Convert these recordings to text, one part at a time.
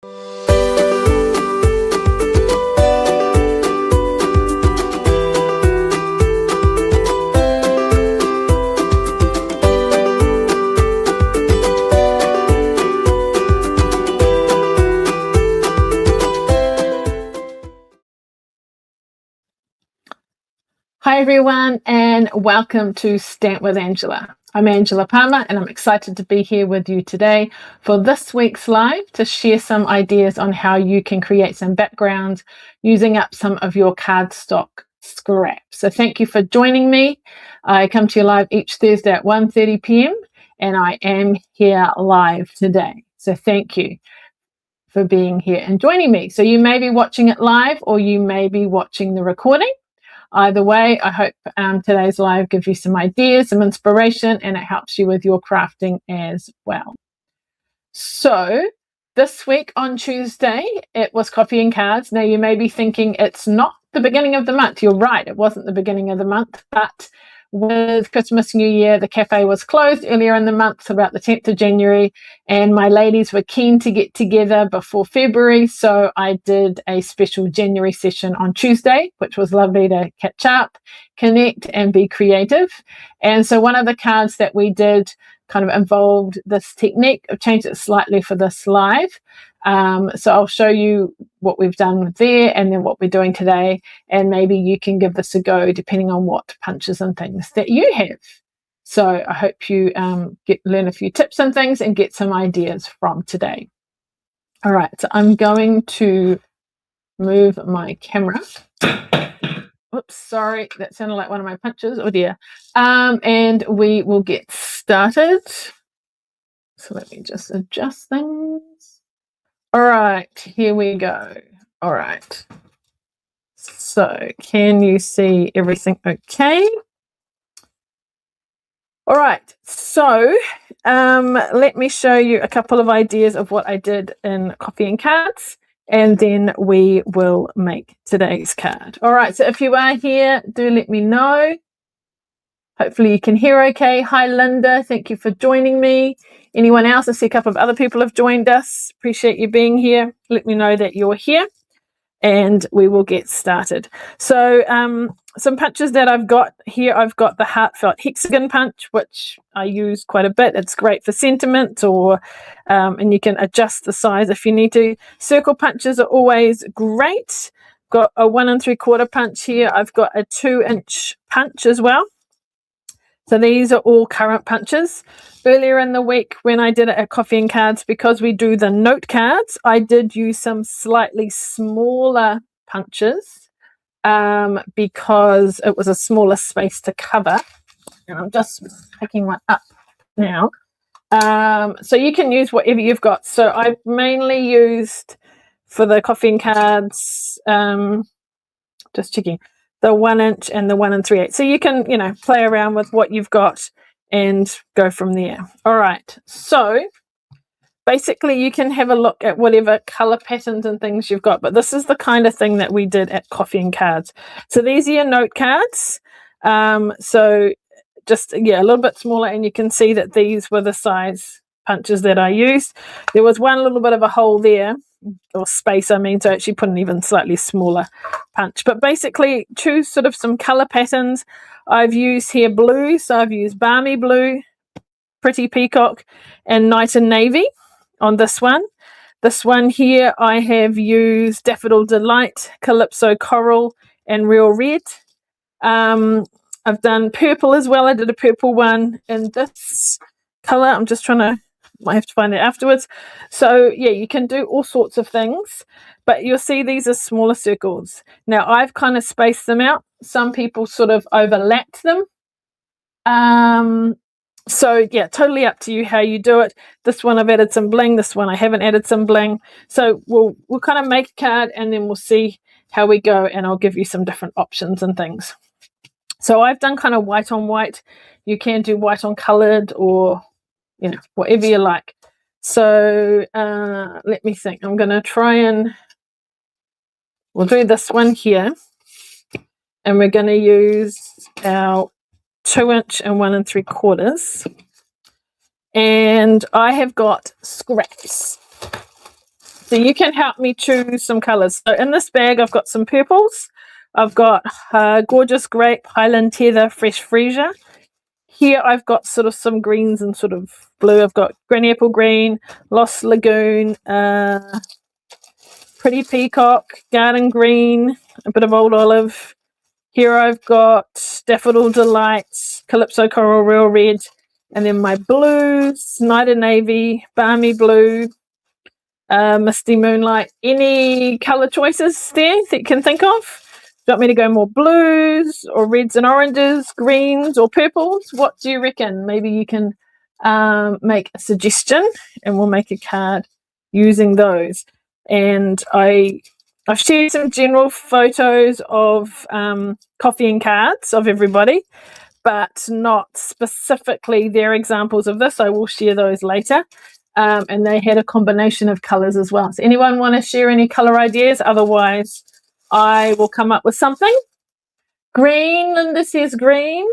Hi everyone, and welcome to Stamp with Angela. I'm Angela Palmer and I'm excited to be here with you today for this week's live to share some ideas on how you can create some backgrounds using up some of your cardstock scraps. So thank you for joining me. I come to you live each Thursday at 1:30 p.m. and I am here live today. So thank you for being here and joining me. So you may be watching it live or you may be watching the recording. Either way, I hope today's live gives you some ideas, some inspiration, and it helps you with your crafting as well. So this week on Tuesday, it was coffee and cards. Now you may be thinking it's not the beginning of the month. You're right, it wasn't the beginning of the month, but with Christmas, New Year, the cafe was closed earlier in the month, about the 10th of January, and my ladies were keen to get together before February, so I did a special January session on Tuesday, which was lovely to catch up, connect, and be creative. And so one of the cards that we did kind of involved this technique. I've changed it slightly for this live. So I'll show you what we've done there and then what we're doing today, and maybe you can give this a go depending on what punches and things that you have. So I hope you learn a few tips and things and get some ideas from today. All right, so I'm going to move my camera. Oops, sorry, that sounded like one of my punches. Oh dear. And we will get started. So let me just adjust things. All right, here we go. All right. So can you see everything okay? All right, so let me show you a couple of ideas of what I did in coffee and cards, and then we will make today's card. All right, so if you are here, do let me know. Hopefully you can hear okay. Hi, Linda. Thank you for joining me. Anyone else? I see a couple of other people have joined us. Appreciate you being here. Let me know that you're here and we will get started. So some punches that I've got here. I've got the Heartfelt Hexagon Punch, which I use quite a bit. It's great for sentiment, or and you can adjust the size if you need to. Circle punches are always great. Got a 1 3/4 punch here. I've got a 2-inch punch as well. So these are all current punches. Earlier in the week when I did it at Coffee and Cards, because we do the note cards, I did use some slightly smaller punches because it was a smaller space to cover. And I'm just picking one up now. So you can use whatever you've got. So I've mainly used for the Coffee and Cards, just checking, the 1 inch and the 1 3/8. So you can, play around with what you've got and go from there. All right. So basically you can have a look at whatever color patterns and things you've got, but this is the kind of thing that we did at Coffee and Cards. So these are your note cards. So just, a little bit smaller, and you can see that these were the size punches that I used. There was one little bit of a hole there, or space, so I actually put an even slightly smaller punch. But basically choose sort of some color patterns. I've used here blue, so I've used Balmy Blue, Pretty Peacock, and Night and Navy on this one. This one here I have used Daffodil Delight, Calypso Coral, and Real Red. I've done purple as well. I did a purple one in this color. I'm just might have to find it afterwards. So yeah, you can do all sorts of things, but you'll see these are smaller circles. Now I've kind of spaced them out. Some people sort of overlapped them. So yeah, totally up to you how you do it. This one I've added some bling. This one I haven't added some bling. So we'll kind of make a card and then we'll see how we go, and I'll give you some different options and things. So I've done kind of white on white. You can do white on colored, or whatever you like. So let me think. I'm going to try and we'll do this one here, and we're going to use our 2 inch and 1 3/4. And I have got scraps. So you can help me choose some colors. So in this bag, I've got some purples. I've got Gorgeous Grape, Highland Heather, Fresh Freesia. Here I've got sort of some greens and sort of blue. I've got Granny Apple Green, Lost Lagoon, Pretty Peacock, Garden Green, a bit of Old Olive. Here I've got Daffodil Delights, Calypso Coral Real Red, and then my blues, Night of Navy, Balmy Blue, Misty Moonlight. Any colour choices there that you can think of? Do you want me to go more blues or reds and oranges, greens or purples? What do you reckon? Maybe you can make a suggestion and we'll make a card using those. And I've shared some general photos of coffee and cards of everybody, but not specifically their examples of this. I will share those later. And they had a combination of colours as well. So anyone want to share any colour ideas? Otherwise, I will come up with something. Green, Linda says green.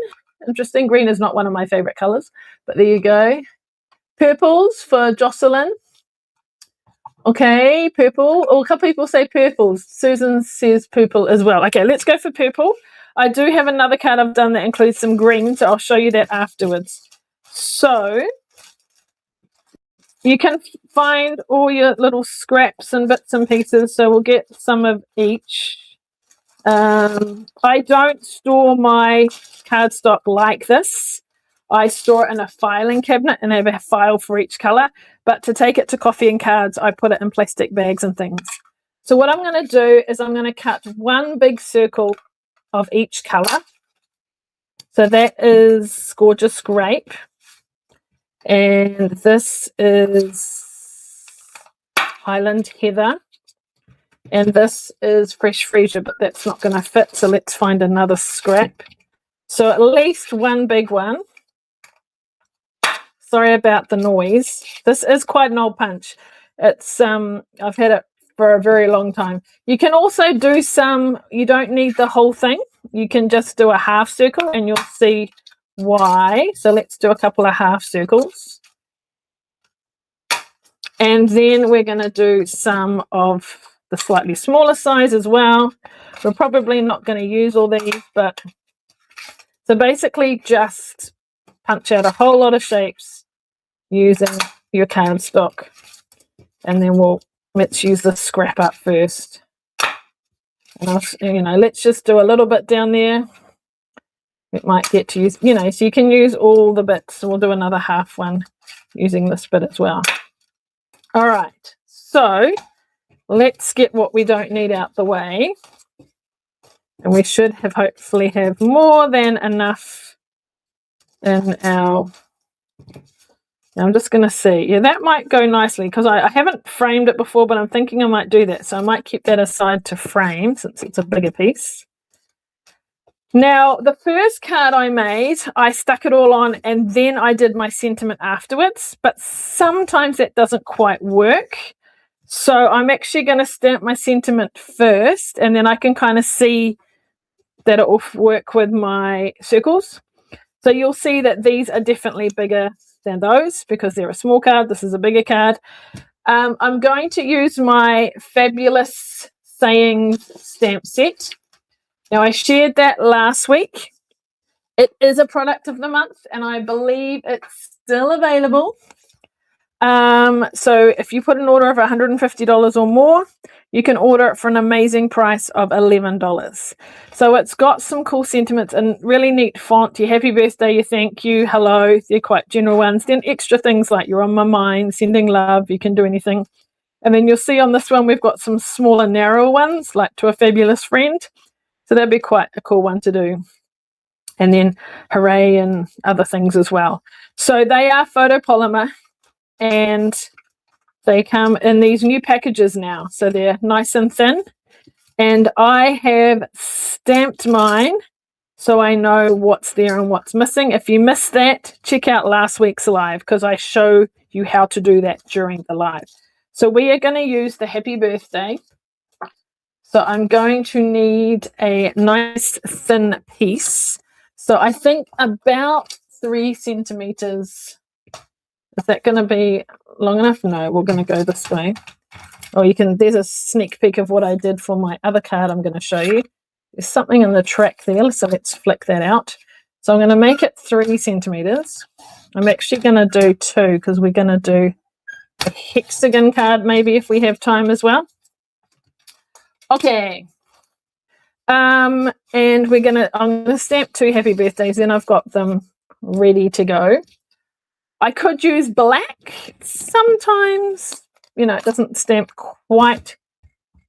Interesting. Green is not one of my favourite colours, but there you go. Purples for Jocelyn. Okay, purple. Oh, a couple people say purples. Susan says purple as well. Okay, let's go for purple. I do have another card I've done that includes some green, so I'll show you that afterwards. So you can find all your little scraps and bits and pieces, so we'll get some of each. I don't store my cardstock like this. I store it in a filing cabinet and have a file for each colour. But to take it to coffee and cards, I put it in plastic bags and things. So what I'm going to do is I'm going to cut one big circle of each colour. So that is Gorgeous Grape. And this is Highland Heather. And this is Fresh Freesia, but that's not going to fit. So let's find another scrap. So at least one big one. Sorry about the noise. This is quite an old punch. It's I've had it for a very long time. You can also do some, you don't need the whole thing. You can just do a half circle and you'll see why. So let's do a couple of half circles. And then we're going to do some of the slightly smaller size as well. We're probably not going to use all these, but so basically just punch out a whole lot of shapes using your cardstock, and then let's use the scrap up first. And let's just do a little bit down there. It might get to use, so you can use all the bits. So we'll do another half one using this bit as well. All right, so let's get what we don't need out the way. And we should hopefully have more than enough in our... I'm just going to see. Yeah, that might go nicely because I haven't framed it before, but I'm thinking I might do that. So I might keep that aside to frame since it's a bigger piece. Now, the first card I made, I stuck it all on and then I did my sentiment afterwards, but sometimes that doesn't quite work. So I'm actually going to stamp my sentiment first and then I can kind of see that it will work with my circles. So you'll see that these are definitely bigger than those because they're a small card. This is a bigger card. I'm going to use my Fabulous Sayings stamp set. Now, I shared that last week. It is a product of the month, and I believe it's still available. So if you put an order of $150 or more, you can order it for an amazing price of $11. So it's got some cool sentiments and really neat font. Your happy birthday, your thank you, hello, they're quite general ones. Then extra things like you're on my mind, sending love, you can do anything. And then you'll see on this one, we've got some smaller, narrow ones, like to a fabulous friend. So that'd be quite a cool one to do. And then hooray and other things as well. So they are photopolymer and they come in these new packages now. So they're nice and thin. And I have stamped mine so I know what's there and what's missing. If you missed that, check out last week's live because I show you how to do that during the live. So we are going to use the happy birthday. So I'm going to need a nice thin piece. So I think about 3 centimeters. Is that going to be long enough? No, we're going to go this way. or you can, there's a sneak peek of what I did for my other card I'm going to show you. There's something in the track there, so let's flick that out. So I'm going to make it 3 centimeters. I'm actually going to do 2 because we're going to do a hexagon card maybe if we have time as well. Okay. And I'm gonna stamp 2 happy birthdays, then I've got them ready to go. I could use black. Sometimes, you know, it doesn't stamp quite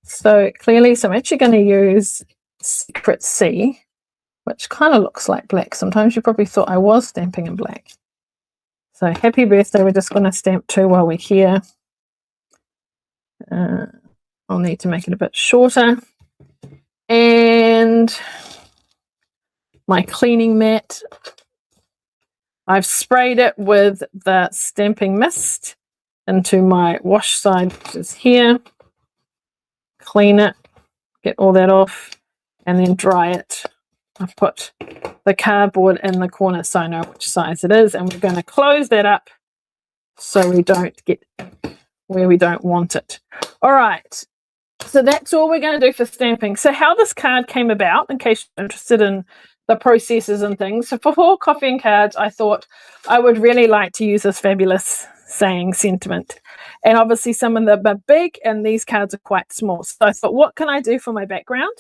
so clearly. So I'm actually going to use Secret C, which kind of looks like black. Sometimes you probably thought I was stamping in black. So happy birthday, we're just going to stamp 2 while we're here. I'll need to make it a bit shorter. And my cleaning mat, I've sprayed it with the stamping mist into my wash side, which is here. Clean it, get all that off, and then dry it. I've put the cardboard in the corner so I know which size it is, and we're going to close that up so we don't get where we don't want it. All right, so that's all we're going to do for stamping. So how this card came about, in case you're interested in the processes and things. So for coffee and cards, I thought I would really like to use this fabulous saying sentiment. And obviously some of them are big and these cards are quite small. So I thought, what can I do for my background?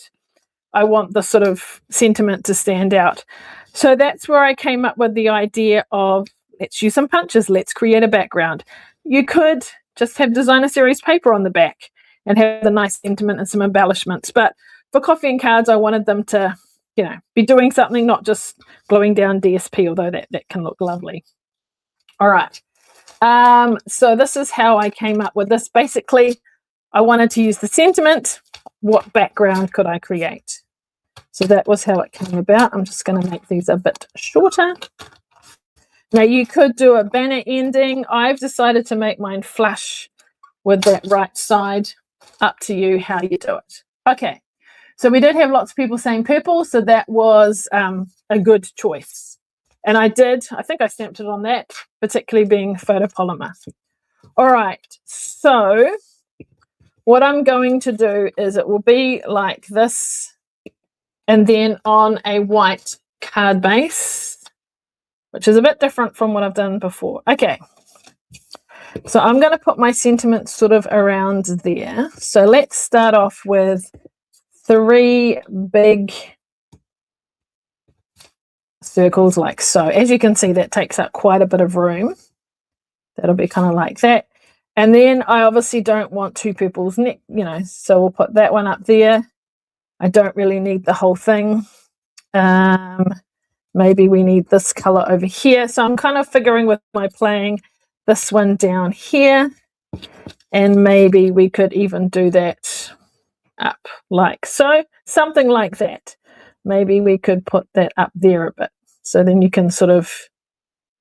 I want the sort of sentiment to stand out. So that's where I came up with the idea of, let's use some punches, let's create a background. You could just have designer series paper on the back and have the nice sentiment and some embellishments. But for coffee and cards, I wanted them to, you know, be doing something, not just gluing down DSP, although that can look lovely. All right. So this is how I came up with this. Basically, I wanted to use the sentiment. What background could I create? So that was how it came about. I'm just going to make these a bit shorter. Now you could do a banner ending. I've decided to make mine flush with that right side. Up to you how you do it. Okay. So we did have lots of people saying purple, so that was a good choice. And I think I stamped it on that, particularly being photopolymer. All right, so what I'm going to do is it will be like this, and then on a white card base, which is a bit different from what I've done before. Okay, so I'm going to put my sentiment sort of around there. So let's start off with 3 big circles like so. As you can see, that takes up quite a bit of room. That'll be kind of like that. And then I obviously don't want 2 purples, you know, so we'll put that one up there. I don't really need the whole thing. Maybe we need this color over here. So I'm kind of figuring with my playing this one down here. And maybe we could even do that up like so, something like that. Maybe we could put that up there a bit, so then you can sort of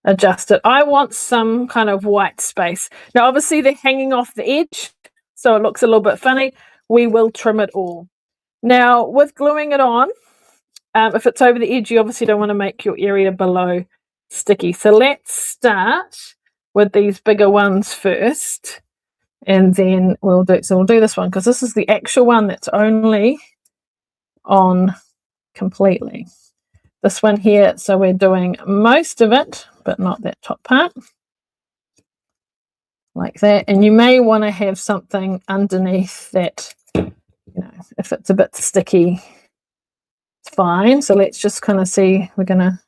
adjust it. I want some kind of white space. Now obviously they're hanging off the edge, so it looks a little bit funny. We will trim it all. Now with gluing it on, if it's over the edge, you obviously don't want to make your area below sticky. So let's start with these bigger ones first. And then we'll do this one because this is the actual one that's only on completely. This one here, so we're doing most of it, but not that top part. Like that. And you may want to have something underneath that, you know, if it's a bit sticky, it's fine. So let's just kind of see, we're going to,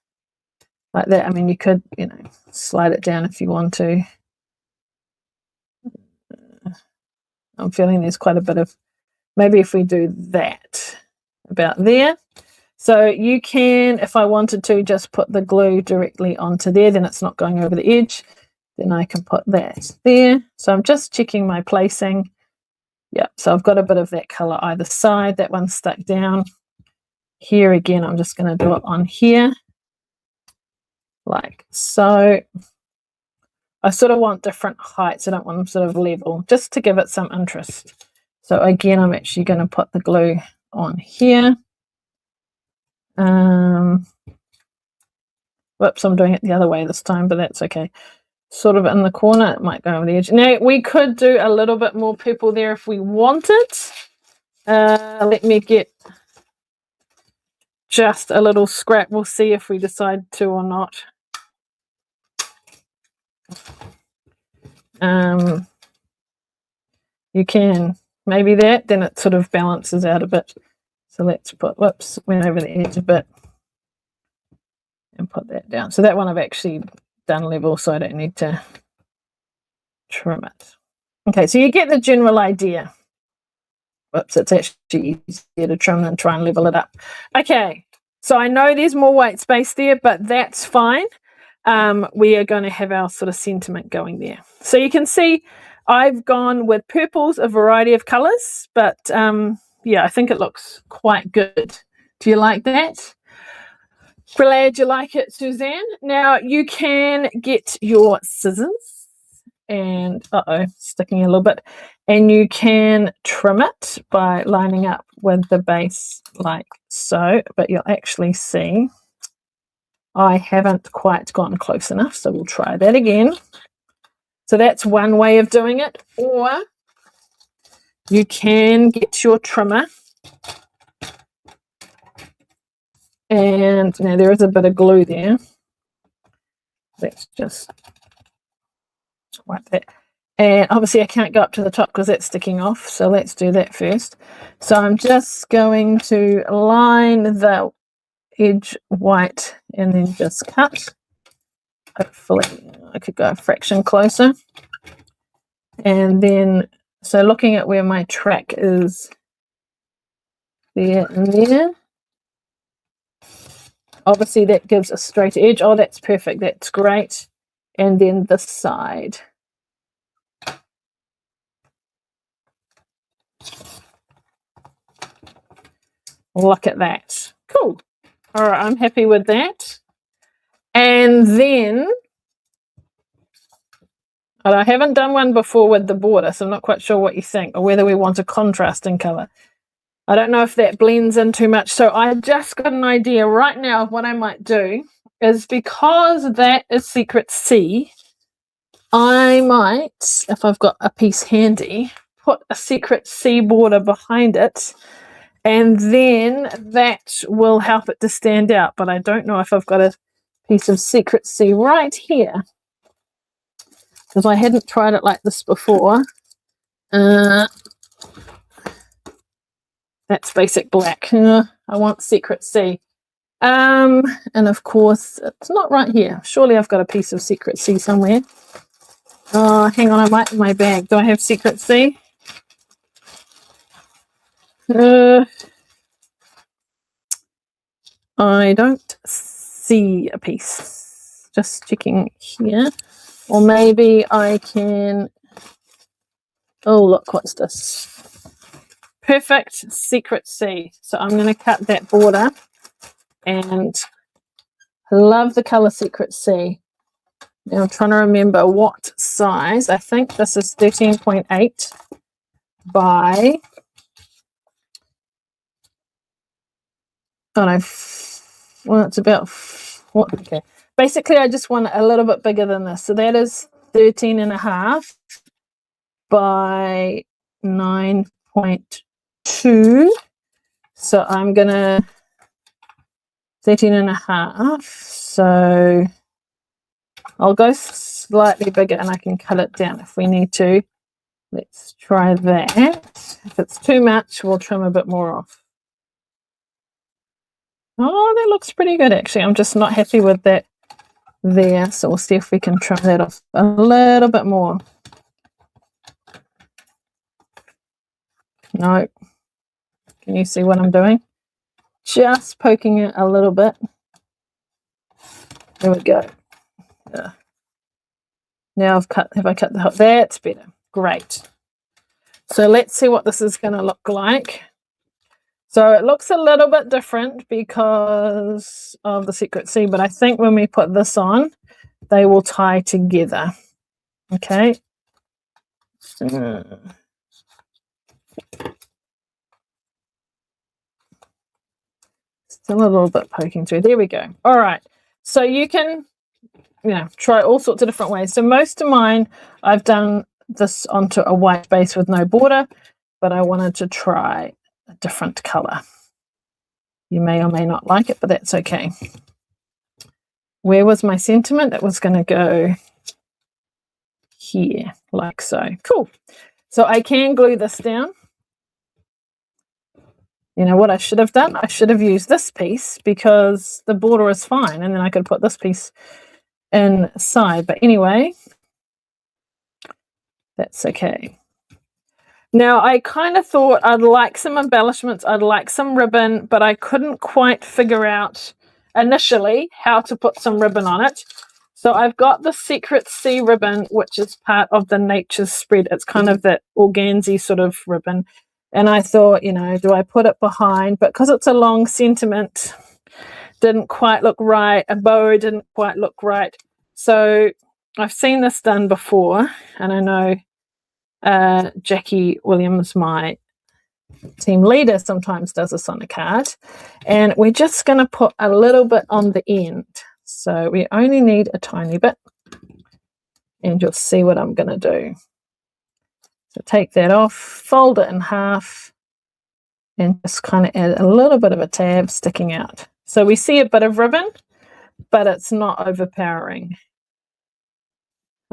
like that. I mean, you could, you know, slide it down if you want to. I'm feeling there's quite a bit of, maybe if we do that about there. So you can, if I wanted to, just put the glue directly onto there, then it's not going over the edge. Then I can put that there. So I'm just checking my placing. Yep, so I've got a bit of that color either side. That one's stuck down. Here again, I'm just going to do it on here. Like so. I sort of want different heights. I don't want them sort of level, just to give it some interest. So again, I'm actually going to put the glue on here. Whoops, I'm doing it the other way this time, but that's okay. sort of in the corner. It might go over the edge. Now, we could do a little bit more purple there if we wanted. Let me get just a little scrap. We'll see if we decide to or not. You can maybe that, then it sort of balances out a bit. So let's put, whoops, went over the edge a bit and put that down. So that one I've actually done level, so I don't need to trim it. Okay, so you get the general idea. Whoops, it's actually easier to trim than try and level it up. Okay, so I know there's more white space there, but that's fine. We are going to have our sort of sentiment going there. So you can see I've gone with purples, a variety of colors, but yeah, I think it looks quite good. Do you like that? Glad you like it, Suzanne. Now you can get your scissors and, sticking a little bit, and you can trim it by lining up with the base like so, but you'll actually see I haven't quite gotten close enough, so we'll try that again. So that's one way of doing it, or you can get your trimmer, and now there is a bit of glue there. Let's just wipe that. And obviously I can't go up to the top because that's sticking off, so let's do that first. So I'm just going to line the edge white and then just cut. Hopefully I could go a fraction closer. And then, so looking at where my track is there and there, obviously that gives a straight edge. Oh, that's perfect, that's great. And then this side. Look at that. Cool. All right, I'm happy with that. And then, and I haven't done one before with the border, so I'm not quite sure what you think, or whether we want a contrasting color. I don't know if that blends in too much. So I just got an idea right now of what I might do is, because that is secret C, I might, if I've got a piece handy, put a secret C border behind it, and then that will help it to stand out. But I don't know if I've got a piece of secret C right here, because I hadn't tried it like this before. That's basic black. I want secret C. And of course, it's not right here. Surely I've got a piece of secret C somewhere. Oh, hang on, I might in my bag. Do I have secret C? I don't see a piece. Just checking here. Or maybe I can... Oh, look, what's this? Perfect secret C. So I'm going to cut that border, and I love the color secret C. Now I'm trying to remember what size. I think this is 13.8 by... Oh no, well, it's about what? Okay. Basically, I just want it a little bit bigger than this. So that is 13.5 by 9.2. So I'm gonna 13.5. So I'll go slightly bigger, and I can cut it down if we need to. Let's try that. If it's too much, we'll trim a bit more off. Oh, that looks pretty good, actually. I'm just not happy with that there, so we'll see if we can trim that off a little bit more. No. Can you see what I'm doing? Just poking it a little bit. There we go. Now have I cut the top? That's better. Great. So let's see what this is going to look like. So it looks a little bit different because of the secret C, but I think when we put this on, they will tie together. Okay. Still a little bit poking through. There we go. All right. So you can try all sorts of different ways. So most of mine, I've done this onto a white base with no border, but I wanted to try a different color. You may or may not like it, but that's okay. Where was my sentiment? It was going to go here, like so. Cool. So I can glue this down. You know what I should have done? I should have used this piece because the border is fine, and then I could put this piece inside. But anyway, that's okay. Now, I kind of thought I'd like some embellishments, I'd like some ribbon, but I couldn't quite figure out initially how to put some ribbon on it. So I've got the Secret Sea ribbon, which is part of the Nature's Spread. It's kind of that organzy sort of ribbon. And I thought, do I put it behind? But because it's a long sentiment, didn't quite look right. A bow didn't quite look right. So I've seen this done before, and I know Jackie Williams, my team leader, sometimes does this on a card. And we're just going to put a little bit on the end. So we only need a tiny bit, and you'll see what I'm going to do. So take that off, fold it in half, and just kind of add a little bit of a tab sticking out. So we see a bit of ribbon, but it's not overpowering.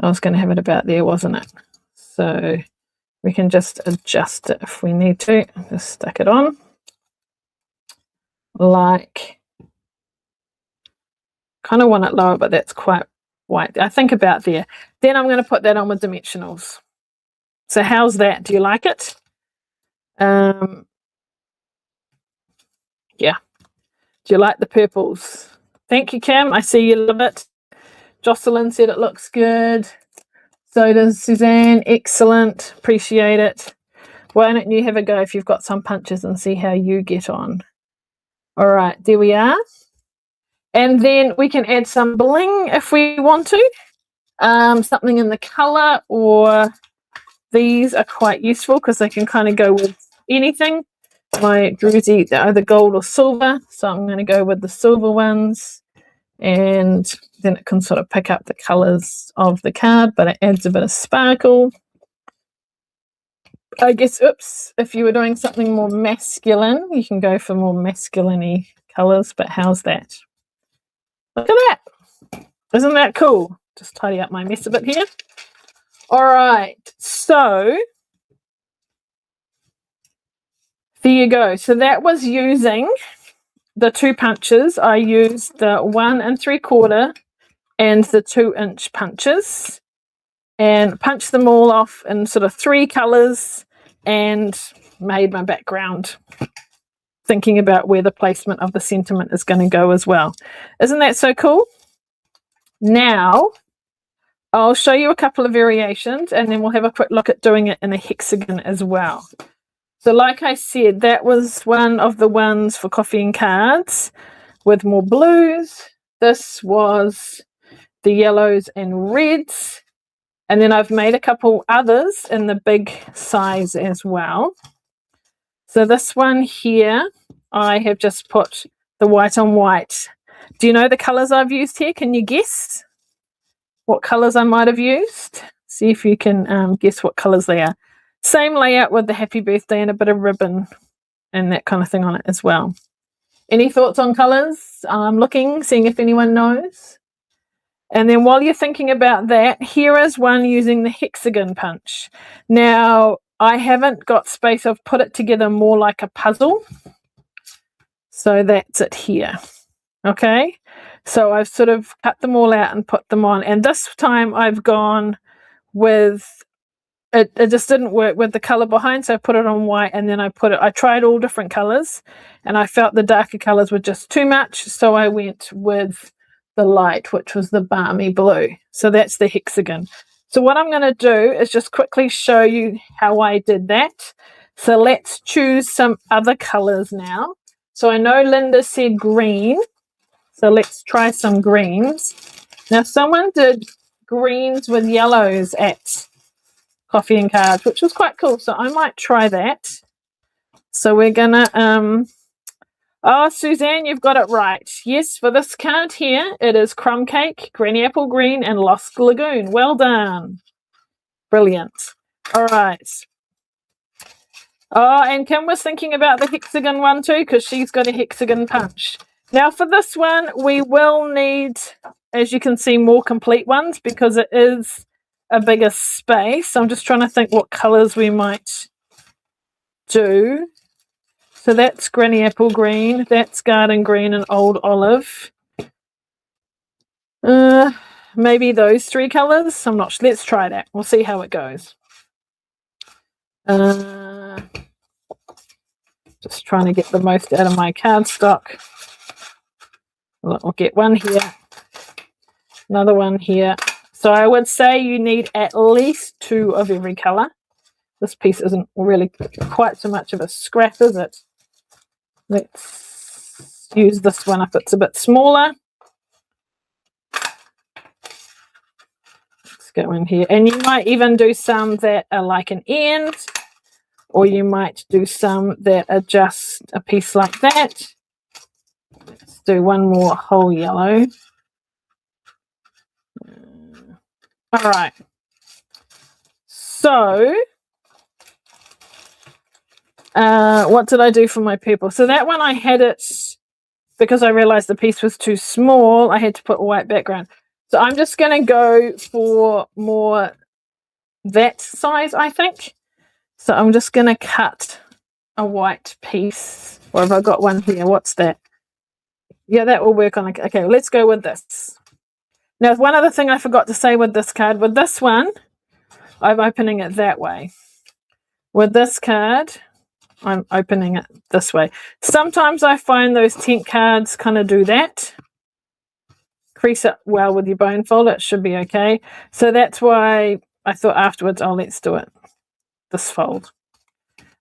I was going to have it about there, wasn't it? So we can just adjust it if we need to. Just stick it on like, kind of want it lower, but that's quite white. I think about there. Then I'm going to put that on with dimensionals. So how's that? Do you like it? Yeah. Do you like the purples? Thank you, Cam. I see you love it. Jocelyn said it looks good. So does Suzanne. Excellent. Appreciate it. Why don't you have a go if you've got some punches and see how you get on. All right, there we are. And then we can add some bling if we want to. Something in the color, or these are quite useful because they can kind of go with anything. My druzy, they're either gold or silver, so I'm going to go with the silver ones, and then it can sort of pick up the colors of the card, but it adds a bit of sparkle. I guess, if you were doing something more masculine, you can go for more masculine-y colors, but how's that? Look at that. Isn't that cool? Just tidy up my mess a bit here. All right, so there you go. So that was using the 2 punches. I used the 1 3/4 and the 2-inch punches, and punched them all off in sort of 3 colors and made my background, thinking about where the placement of the sentiment is going to go as well. Isn't that so cool? Now I'll show you a couple of variations, and then we'll have a quick look at doing it in a hexagon as well. So like I said, that was one of the ones for coffee and cards with more blues. This was the yellows and reds. And then I've made a couple others in the big size as well. So this one here, I have just put the white on white. Do you know the colors I've used here? Can you guess what colors I might have used? See if you can guess what colors they are. Same layout with the happy birthday and a bit of ribbon and that kind of thing on it as well. Any thoughts on colors? I'm looking, seeing if anyone knows. And then while you're thinking about that, here is one using the hexagon punch. Now, I haven't got space. I've put it together more like a puzzle. So that's it here. Okay. So I've sort of cut them all out and put them on. And this time I've gone with, it just didn't work with the color behind. So I put it on white, and then I tried all different colors, and I felt the darker colors were just too much. So I went with the light, which was the balmy blue. So that's the hexagon. So what I'm going to do is just quickly show you how I did that. So let's choose some other colors now. So I know Linda said green. So let's try some greens. Now someone did greens with yellows at Coffee and Cards, which was quite cool. So I might try that. So we're going to, Oh, Suzanne, you've got it right. Yes, for this card here, it is Crumb Cake, Granny Apple Green, and Lost Lagoon. Well done. Brilliant. All right. Oh, and Kim was thinking about the hexagon one too, because she's got a hexagon punch. Now for this one, we will need, as you can see, more complete ones because it is a bigger space. I'm just trying to think what colours we might do. So that's Granny Apple Green, that's Garden Green and Old Olive. Maybe those three colours. I'm not sure. Let's try that. We'll see how it goes. Just trying to get the most out of my cardstock. We'll get one here, another one here. So I would say you need at least 2 of every colour. This piece isn't really quite so much of a scrap, is it? Let's use this one if it's a bit smaller. Let's go in here. And you might even do some that are like an end, or you might do some that are just a piece like that. Let's do one more whole yellow. All right. So, what did I do for my purple? So that one I had it, because I realized the piece was too small, I had to put a white background. So I'm just going to go for more that size, I think. So I'm just going to cut a white piece. Or have I got one here? What's that? Yeah, that will work on. Okay, let's go with this. Now, one other thing I forgot to say with this card, with this one, I'm opening it that way. With this card, I'm opening it this way. Sometimes I find those tent cards kind of do that. Crease it well with your bone folder, it should be okay. So that's why I thought afterwards, oh, let's do it this fold.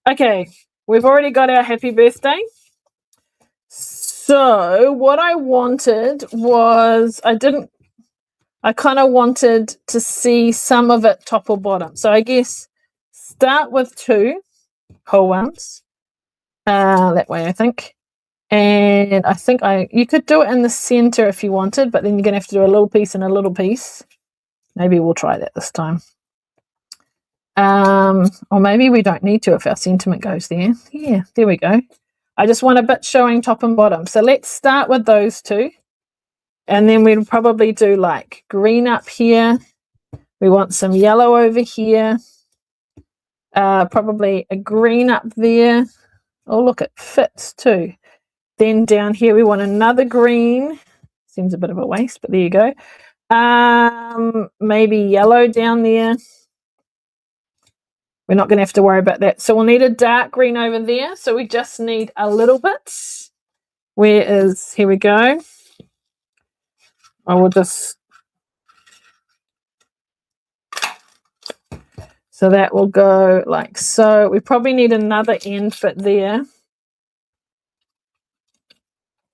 Okay, we've already got our happy birthday. So what I wanted was, I kind of wanted to see some of it top or bottom. So I guess start with 2 whole ones. That way, I think. And I think you could do it in the center if you wanted, but then you're going to have to do a little piece and a little piece. Maybe we'll try that this time. Or maybe we don't need to if our sentiment goes there. Yeah, there we go. I just want a bit showing top and bottom. So let's start with those 2. And then we'll probably do like green up here. We want some yellow over here. Probably a green up there. Oh, look, it fits too. Then down here, we want another green. Seems a bit of a waste, but there you go. Maybe yellow down there. We're not going to have to worry about that. So we'll need a dark green over there. So we just need a little bit. Here we go. I will just, so that will go like so. We probably need another end fit there.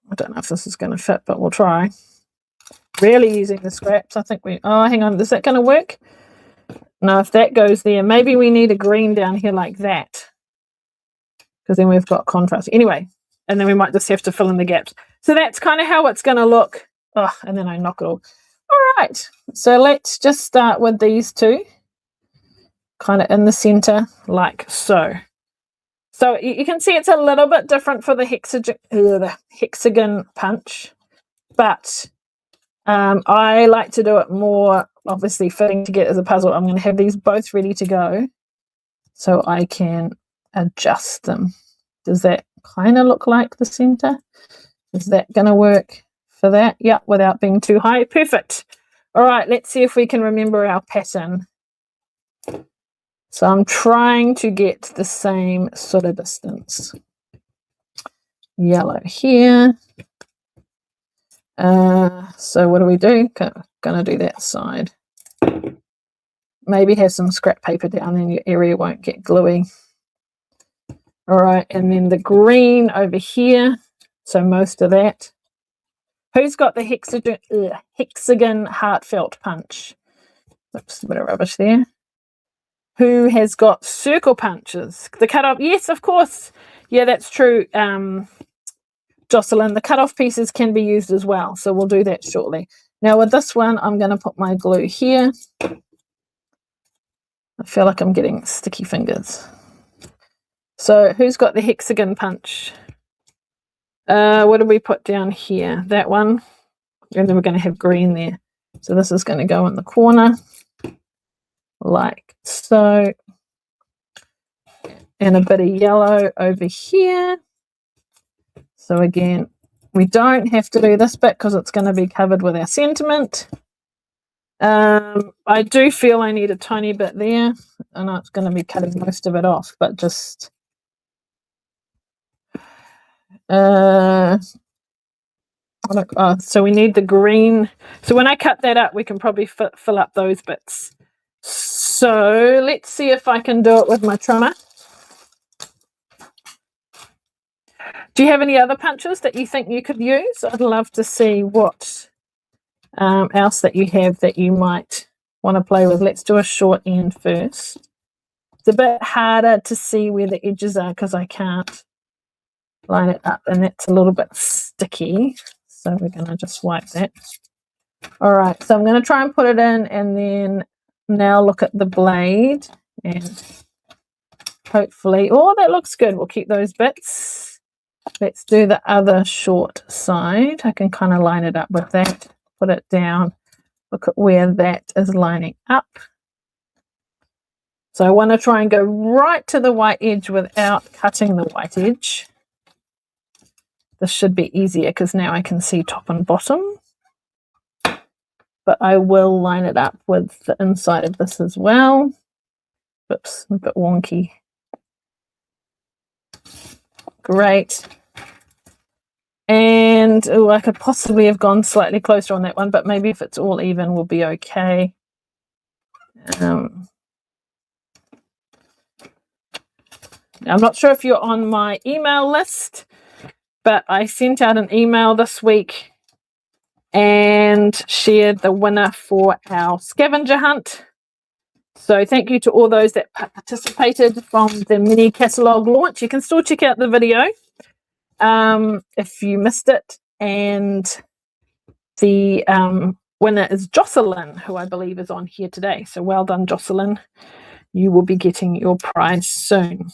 I don't know if this is going to fit, but we'll try. Really using the scraps. I think oh, hang on. Is that going to work? No, if that goes there, maybe we need a green down here like that. Because then we've got contrast. Anyway, and then we might just have to fill in the gaps. So that's kind of how it's going to look. Oh, and then I knock it all. All right. So let's just start with these 2. Kind of in the center, like so. So you can see it's a little bit different for the hexagon punch, but I like to do it more, obviously, fitting together as a puzzle. I'm going to have these both ready to go so I can adjust them. Does that kind of look like the center? Is that going to work for that? Yeah, without being too high. Perfect. All right, let's see if we can remember our pattern. So I'm trying to get the same sort of distance. Yellow here. So what do we do? Gonna do that side. Maybe have some scrap paper down and your area won't get gluey. All right, and then the green over here. So most of that. Who's got the hexagon heartfelt punch? Oops, a bit of rubbish there. Who has got circle punches? The cut off, yes, of course. Yeah, that's true. Jocelyn, the cut-off pieces can be used as well, so we'll do that shortly. Now with this one, I'm going to put my glue here. I feel like I'm getting sticky fingers. So who's got the hexagon punch? What did we put down here? That one. And then we're going to have green there. So this is going to go in the corner like so. And a bit of yellow over here. So again, we don't have to do this bit because it's going to be covered with our sentiment. I do feel I need a tiny bit there. I know it's going to be cutting most of it off, but just so we need the green. So when I cut that up, we can probably fill up those bits. So let's see if I can do it with my trimmer. Do you have any other punches that you think you could use? I'd love to see what else that you have that you might want to play with. Let's do a short end first. It's a bit harder to see where the edges are because I can't line it up, and that's a little bit sticky. So we're going to just wipe that. All right, so I'm going to try and put it in, and then now look at the blade, and hopefully, oh, that looks good. We'll keep those bits. Let's do the other short side. I can kind of line it up with that, put it down, look at where that is lining up. So I want to try and go right to the white edge without cutting the white edge. This should be easier because now I can see top and bottom. But I will line it up with the inside of this as well. Oops, a bit wonky. Great. And oh, I could possibly have gone slightly closer on that one, but maybe if it's all even, we'll be okay. I'm not sure if you're on my email list, but I sent out an email this week and shared the winner for our scavenger hunt. So thank you to all those that participated from the mini catalogue launch. You can still check out the video if you missed it. And the winner is Jocelyn, who I believe is on here today. So well done, Jocelyn. You will be getting your prize soon.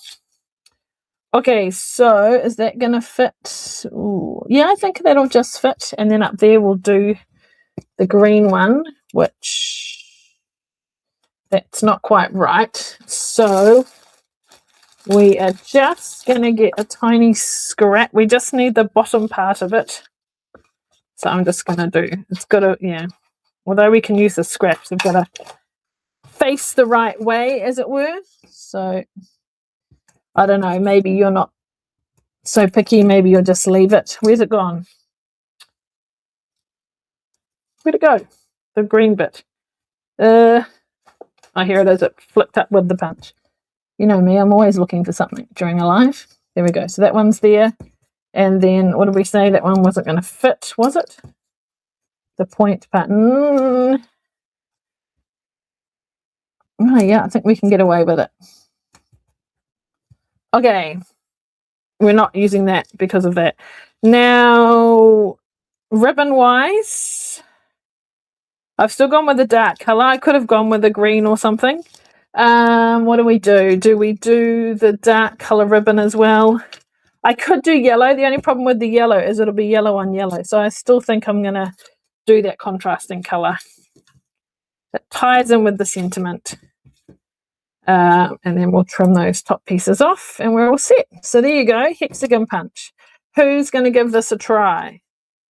Okay, so is that going to fit? Ooh, yeah, I think that'll just fit. And then up there we'll do the green one, which that's not quite right. So we are just going to get a tiny scrap. We just need the bottom part of it. So I'm just going to do, it's got to, yeah, although we can use the scraps, we've got to face the right way, as it were. So I don't know, maybe you're not so picky, maybe you'll just leave it. Where's it gone? Where'd it go? The green bit. Oh, here it is. It flipped up with the punch. You know me, I'm always looking for something during a live. There we go. So that one's there. And then what did we say? That one wasn't going to fit, was it? The point button. Oh, yeah, I think we can get away with it. Okay. We're not using that because of that. Now, ribbon-wise, I've still gone with the dark colour. I could have gone with the green or something. What do we do? Do we do the dark colour ribbon as well? I could do yellow. The only problem with the yellow is it'll be yellow on yellow. So I still think I'm going to do that contrasting colour. It ties in with the sentiment. And then we'll trim those top pieces off and we're all set. So there you go, hexagon punch. Who's going to give this a try?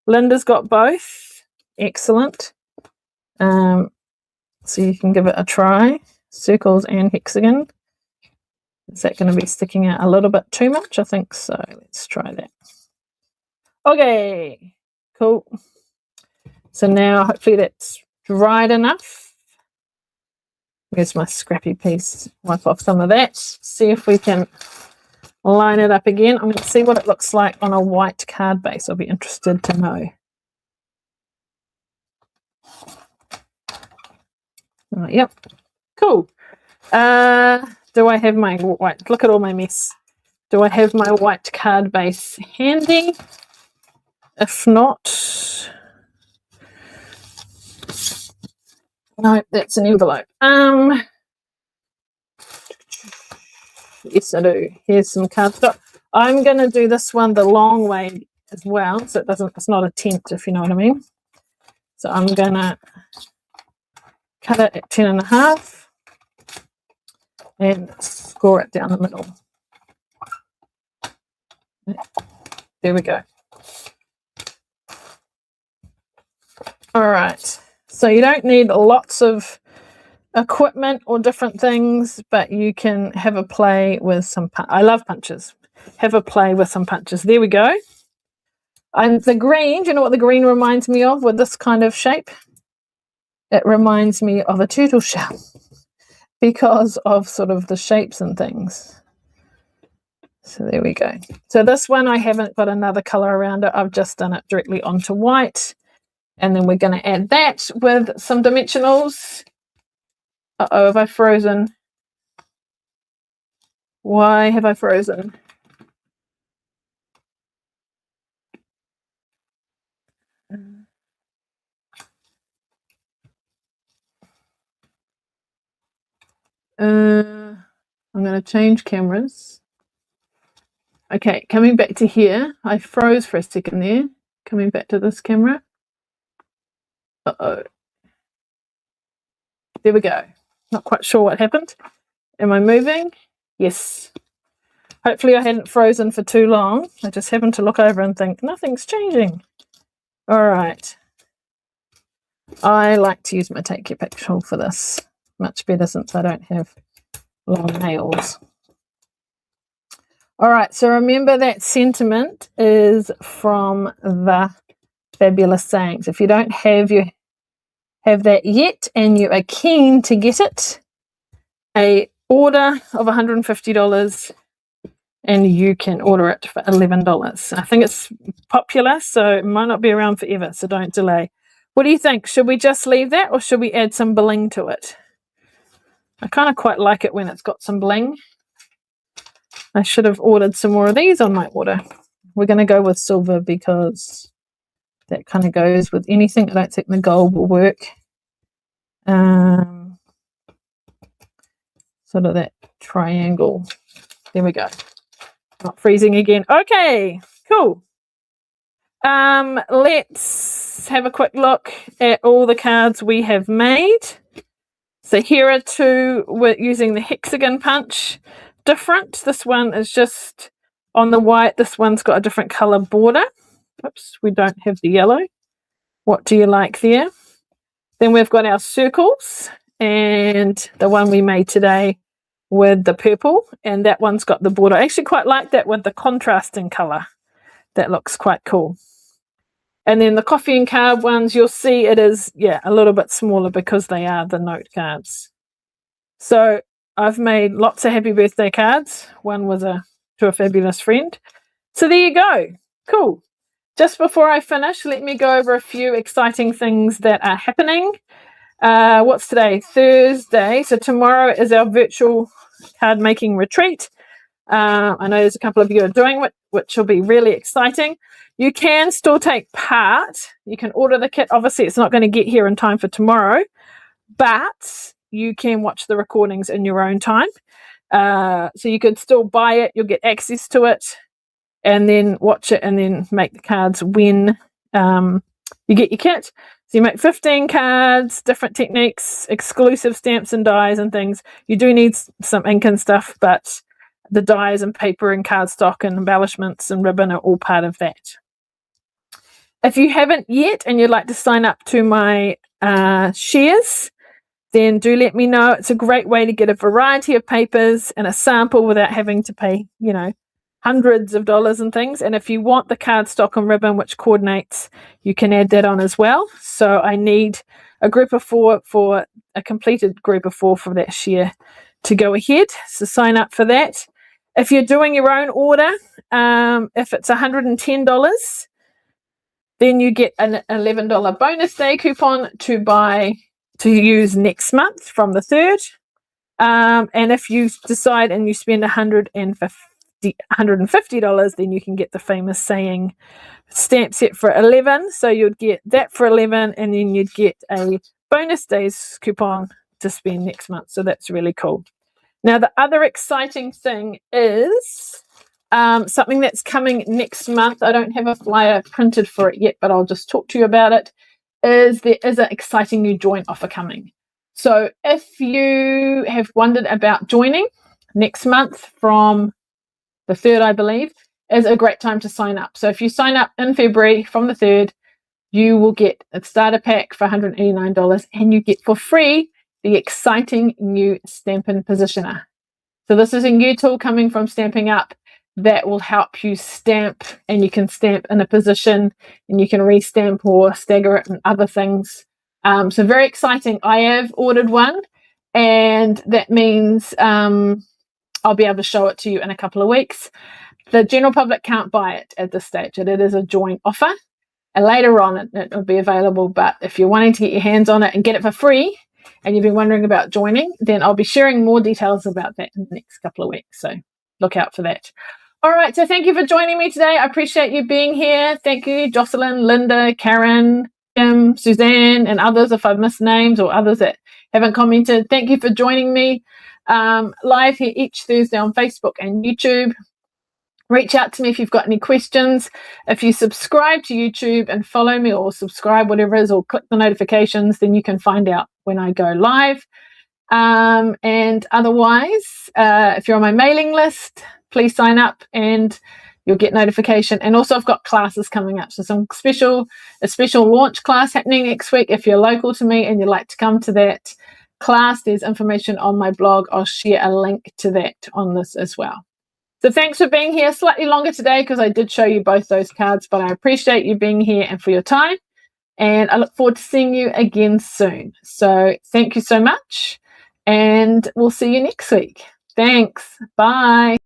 Linda's got both. Excellent. So you can give it a try. Circles and hexagon. Is that going to be sticking out a little bit too much? I think so. Let's try that. Okay, cool. So now hopefully that's dried enough. Where's my scrappy piece? Wipe off some of that. See if we can line it up again. I'm going to see what it looks like on a white card base. I'll be interested to know. Oh, yep. Cool. Do I have my white? Look at all my mess. Do I have my white card base handy? If not, no, that's an envelope. Yes, I do. Here's some cardstock. I'm going to do this one the long way as well, so it's not a tent, if you know what I mean. So I'm going to cut it at 10.5 and score it down the middle. There we go. All right. So you don't need lots of equipment or different things, but you can have a play with some I love punches. Have a play with some punches. There we go. And the green, do you know what the green reminds me of with this kind of shape? It reminds me of a turtle shell because of sort of the shapes and things. So there we go. So this one, I haven't got another color around it. I've just done it directly onto white. And then we're going to add that with some dimensionals. Uh-oh, have I frozen? Why have I frozen? I'm going to change cameras. Okay, coming back to here. I froze for a second there. Coming back to this camera. Uh-oh. There we go. Not quite sure what happened. Am I moving? Yes. Hopefully I hadn't frozen for too long. I just happened to look over and think, nothing's changing. All right. I like to use my Take Your Pick tool for this. Much better since I don't have long nails. All right, so remember that sentiment is from the Fabulous Sayings. If you don't have that yet and you are keen to get it, a order of $150 and you can order it for $11. I think it's popular, so it might not be around forever, so don't delay. What do you think? Should we just leave that or should we add some bling to it? I kind of quite like it when it's got some bling. I should have ordered some more of these on my order. We're going to go with silver because that kind of goes with anything. I don't think the gold will work. Sort of that triangle. There we go. Not freezing again. Okay, cool. Let's have a quick look at all the cards we have made. So here are two. We're using the Hexagon Punch. Different. This one is just on the white. This one's got a different color border. Oops, we don't have the yellow. What do you like there? Then we've got our circles and the one we made today with the purple, and that one's got the border. I actually quite like that with the contrasting color. That looks quite cool. And then the coffee and card ones, you'll see it is, yeah, a little bit smaller because they are the note cards. So I've made lots of happy birthday cards. One was to a fabulous friend. So there you go. Cool. Just before I finish, let me go over a few exciting things that are happening. What's today? Thursday. So tomorrow is our virtual card making retreat. I know there's a couple of you are doing it, which will be really exciting. You can still take part. You can order the kit. Obviously, it's not going to get here in time for tomorrow, but you can watch the recordings in your own time. So you could still buy it. You'll get access to it and then watch it and then make the cards when you get your kit. So you make 15 cards, different techniques, exclusive stamps and dies and things. You do need some ink and stuff, but the dies and paper and cardstock and embellishments and ribbon are all part of that. If you haven't yet and you'd like to sign up to my shares, then do let me know. It's a great way to get a variety of papers and a sample without having to pay, you know, hundreds of dollars and things. And if you want the cardstock and ribbon, which coordinates, you can add that on as well. So I need a group of 4 for a completed group of 4 for that share to go ahead. So sign up for that. If you're doing your own order, if it's $110, then you get an $11 bonus day coupon to use next month from the 3rd. And if you decide and you spend $150, $150, then you can get the famous saying stamp set for 11. So you'd get that for 11, and then you'd get a bonus days coupon to spend next month. So that's really cool. Now, the other exciting thing is something that's coming next month. I don't have a flyer printed for it yet, but I'll just talk to you about it. There is an exciting new join offer coming. So if you have wondered about joining next month from the 3rd, I believe, is a great time to sign up. So if you sign up in February from the 3rd, you will get a starter pack for $189, and you get for free the exciting new Stampin' Positioner. So this is a new tool coming from Stamping Up that will help you stamp, and you can stamp in a position, and you can restamp or stagger it and other things. So very exciting. I have ordered one, and that means I'll be able to show it to you in a couple of weeks. The general public can't buy it at this stage. It is a joint offer, and later on it will be available. But if you're wanting to get your hands on it and get it for free, and you've been wondering about joining, then I'll be sharing more details about that in the next couple of weeks. So look out for that. All right, so thank you for joining me today. I appreciate you being here. Thank you, Jocelyn, Linda, Karen, Kim, Suzanne, and others if I've missed names, or others that haven't commented. Thank you for joining me live here each Thursday on Facebook and YouTube. Reach out to me if you've got any questions. If you subscribe to YouTube and follow me, or subscribe, whatever it is, or click the notifications, then you can find out when I go live. And otherwise, if you're on my mailing list, please sign up and you'll get notification. And also I've got classes coming up. So a special launch class happening next week. If you're local to me and you'd like to come to that class, there's information on my blog. I'll share a link to that on this as well. So thanks for being here. Slightly longer today because I did show you both those cards, but I appreciate you being here and for your time. And I look forward to seeing you again soon. So thank you so much, and we'll see you next week. Thanks. Bye.